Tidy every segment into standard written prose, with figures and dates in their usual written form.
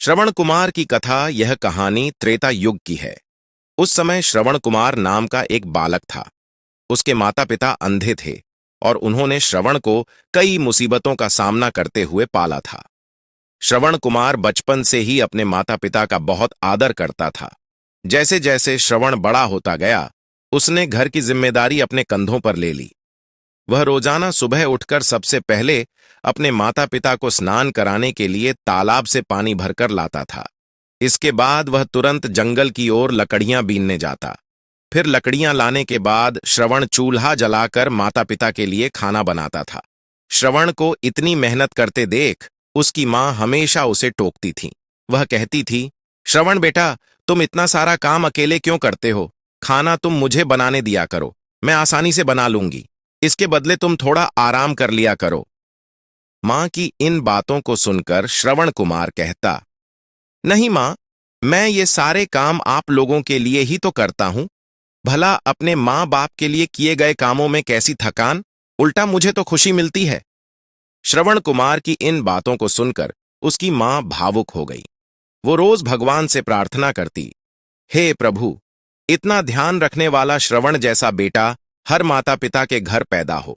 श्रवण कुमार की कथा। यह कहानी त्रेता युग की है। उस समय श्रवण कुमार नाम का एक बालक था। उसके माता पिता अंधे थे और उन्होंने श्रवण को कई मुसीबतों का सामना करते हुए पाला था। श्रवण कुमार बचपन से ही अपने माता पिता का बहुत आदर करता था। जैसे जैसे श्रवण बड़ा होता गया, उसने घर की जिम्मेदारी अपने कंधों पर ले ली। वह रोजाना सुबह उठकर सबसे पहले अपने माता पिता को स्नान कराने के लिए तालाब से पानी भरकर लाता था। इसके बाद वह तुरंत जंगल की ओर लकड़ियां बीनने जाता। फिर लकड़ियां लाने के बाद श्रवण चूल्हा जलाकर माता पिता के लिए खाना बनाता था। श्रवण को इतनी मेहनत करते देख उसकी मां हमेशा उसे टोकती थी। वह कहती थी, श्रवण बेटा, तुम इतना सारा काम अकेले क्यों करते हो? खाना तुम मुझे बनाने दिया करो, मैं आसानी से बना लूंगी। इसके बदले तुम थोड़ा आराम कर लिया करो। मां की इन बातों को सुनकर श्रवण कुमार कहता, नहीं मां, मैं ये सारे काम आप लोगों के लिए ही तो करता हूं। भला अपने मां बाप के लिए किए गए कामों में कैसी थकान, उल्टा मुझे तो खुशी मिलती है। श्रवण कुमार की इन बातों को सुनकर उसकी मां भावुक हो गई। वो रोज भगवान से प्रार्थना करती, हे प्रभु, इतना ध्यान रखने वाला श्रवण जैसा बेटा हर माता पिता के घर पैदा हो।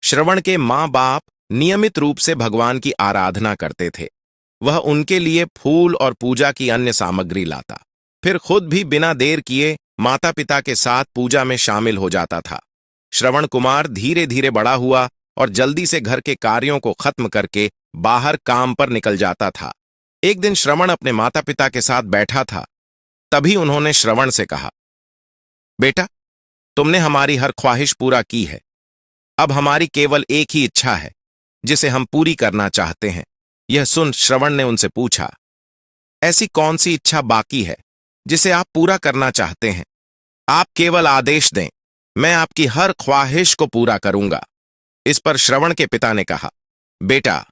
श्रवण के मां बाप नियमित रूप से भगवान की आराधना करते थे। वह उनके लिए फूल और पूजा की अन्य सामग्री लाता, फिर खुद भी बिना देर किए माता पिता के साथ पूजा में शामिल हो जाता था। श्रवण कुमार धीरे धीरे बड़ा हुआ और जल्दी से घर के कार्यों को खत्म करके बाहर काम पर निकल जाता था। एक दिन श्रवण अपने माता पिता के साथ बैठा था। तभी उन्होंने श्रवण से कहा, बेटा, तुमने हमारी हर ख्वाहिश पूरा की है। अब हमारी केवल एक ही इच्छा है जिसे हम पूरी करना चाहते हैं। यह सुन श्रवण ने उनसे पूछा, ऐसी कौन सी इच्छा बाकी है जिसे आप पूरा करना चाहते हैं? आप केवल आदेश दें, मैं आपकी हर ख्वाहिश को पूरा करूंगा। इस पर श्रवण के पिता ने कहा, बेटा,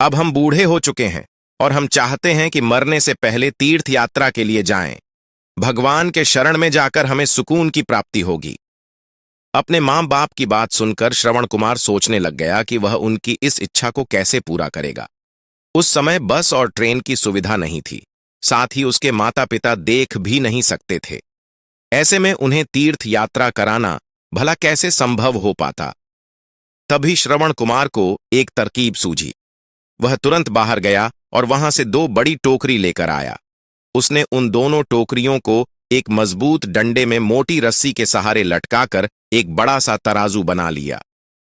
अब हम बूढ़े हो चुके हैं और हम चाहते हैं कि मरने से पहले तीर्थ यात्रा के लिए जाएं। भगवान के शरण में जाकर हमें सुकून की प्राप्ति होगी। अपने मां बाप की बात सुनकर श्रवण कुमार सोचने लग गया कि वह उनकी इस इच्छा को कैसे पूरा करेगा। उस समय बस और ट्रेन की सुविधा नहीं थी, साथ ही उसके माता पिता देख भी नहीं सकते थे। ऐसे में उन्हें तीर्थ यात्रा कराना भला कैसे संभव हो पाता। तभी श्रवण कुमार को एक तरकीब सूझी। वह तुरंत बाहर गया और वहां से 2 बड़ी टोकरी लेकर आया। उसने उन दोनों टोकरियों को एक मजबूत डंडे में मोटी रस्सी के सहारे लटकाकर एक बड़ा सा तराजू बना लिया।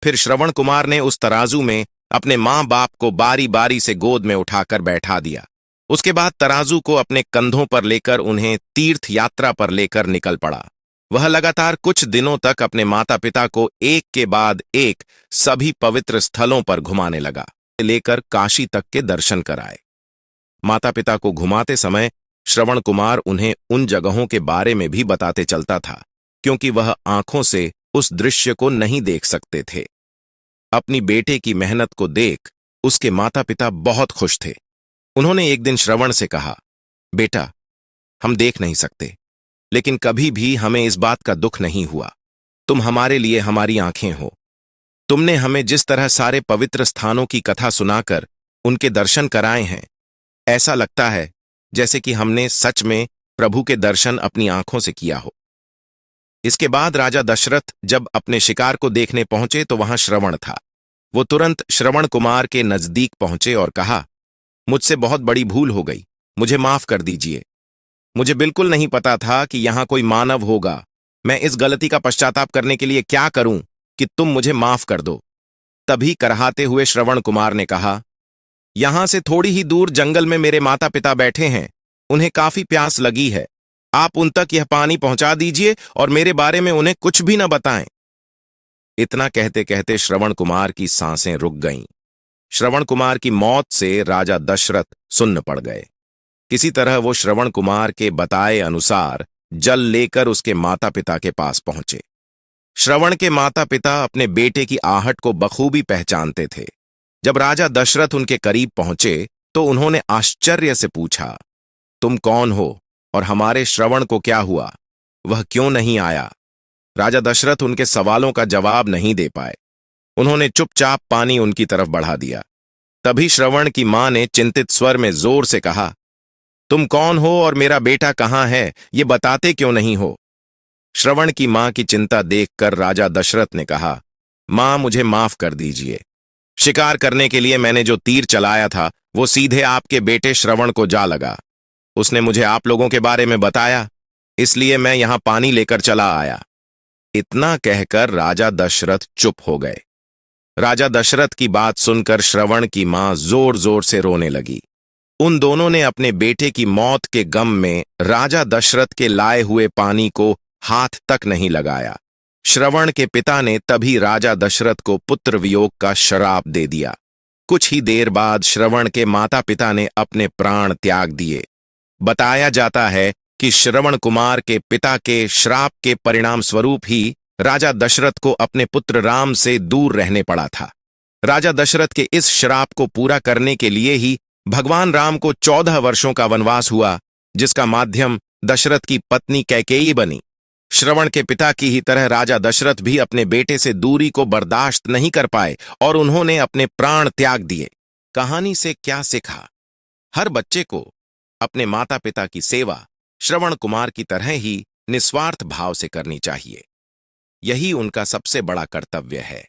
फिर श्रवण कुमार ने उस तराजू में अपने मां बाप को बारी बारी से गोद में उठाकर बैठा दिया। उसके बाद तराजू को अपने कंधों पर लेकर उन्हें तीर्थ यात्रा पर लेकर निकल पड़ा। वह लगातार कुछ दिनों तक अपने माता पिता को एक के बाद एक सभी पवित्र स्थलों पर घुमाने लगा, लेकर काशी तक के दर्शन कराए। माता पिता को घुमाते समय श्रवण कुमार उन्हें उन जगहों के बारे में भी बताते चलता था, क्योंकि वह आंखों से उस दृश्य को नहीं देख सकते थे। अपनी बेटे की मेहनत को देख उसके माता पिता बहुत खुश थे। उन्होंने एक दिन श्रवण से कहा, बेटा, हम देख नहीं सकते, लेकिन कभी भी हमें इस बात का दुख नहीं हुआ। तुम हमारे लिए हमारी आंखें हो। तुमने हमें जिस तरह सारे पवित्र स्थानों की कथा सुनाकर उनके दर्शन कराए हैं, ऐसा लगता है जैसे कि हमने सच में प्रभु के दर्शन अपनी आंखों से किया हो। इसके बाद राजा दशरथ जब अपने शिकार को देखने पहुंचे तो वहां श्रवण था। वो तुरंत श्रवण कुमार के नजदीक पहुंचे और कहा, मुझसे बहुत बड़ी भूल हो गई, मुझे माफ कर दीजिए। मुझे बिल्कुल नहीं पता था कि यहां कोई मानव होगा। मैं इस गलती का पश्चाताप करने के लिए क्या करूं कि तुम मुझे माफ कर दो। तभी कराहते हुए श्रवण कुमार ने कहा, यहां से थोड़ी ही दूर जंगल में मेरे माता पिता बैठे हैं। उन्हें काफी प्यास लगी है। आप उन तक यह पानी पहुंचा दीजिए और मेरे बारे में उन्हें कुछ भी न बताएं। इतना कहते कहते श्रवण कुमार की सांसें रुक गईं। श्रवण कुमार की मौत से राजा दशरथ सुन्न पड़ गए। किसी तरह वो श्रवण कुमार के बताए अनुसार जल लेकर उसके माता पिता के पास पहुंचे। श्रवण के माता पिता अपने बेटे की आहट को बखूबी पहचानते थे। जब राजा दशरथ उनके करीब पहुंचे तो उन्होंने आश्चर्य से पूछा, तुम कौन हो और हमारे श्रवण को क्या हुआ? वह क्यों नहीं आया? राजा दशरथ उनके सवालों का जवाब नहीं दे पाए। उन्होंने चुपचाप पानी उनकी तरफ बढ़ा दिया। तभी श्रवण की मां ने चिंतित स्वर में जोर से कहा, तुम कौन हो और मेरा बेटा कहाँ है, ये बताते क्यों नहीं हो? श्रवण की मां की चिंता देखकर राजा दशरथ ने कहा, मां, मुझे माफ कर दीजिए। शिकार करने के लिए मैंने जो तीर चलाया था वो सीधे आपके बेटे श्रवण को जा लगा। उसने मुझे आप लोगों के बारे में बताया, इसलिए मैं यहां पानी लेकर चला आया। इतना कहकर राजा दशरथ चुप हो गए। राजा दशरथ की बात सुनकर श्रवण की मां जोर जोर से रोने लगी। उन दोनों ने अपने बेटे की मौत के गम में राजा दशरथ के लाए हुए पानी को हाथ तक नहीं लगाया। श्रवण के पिता ने तभी राजा दशरथ को पुत्र वियोग का श्राप दे दिया। कुछ ही देर बाद श्रवण के माता पिता ने अपने प्राण त्याग दिए। बताया जाता है कि श्रवण कुमार के पिता के श्राप के परिणाम स्वरूप ही राजा दशरथ को अपने पुत्र राम से दूर रहने पड़ा था। राजा दशरथ के इस श्राप को पूरा करने के लिए ही भगवान राम को 14 वर्षों का वनवास हुआ, जिसका माध्यम दशरथ की पत्नी कैकेयी बनी। श्रवण के पिता की ही तरह राजा दशरथ भी अपने बेटे से दूरी को बर्दाश्त नहीं कर पाए और उन्होंने अपने प्राण त्याग दिए। कहानी से क्या सीखा? हर बच्चे को अपने माता पिता की सेवा श्रवण कुमार की तरह ही निस्वार्थ भाव से करनी चाहिए। यही उनका सबसे बड़ा कर्तव्य है।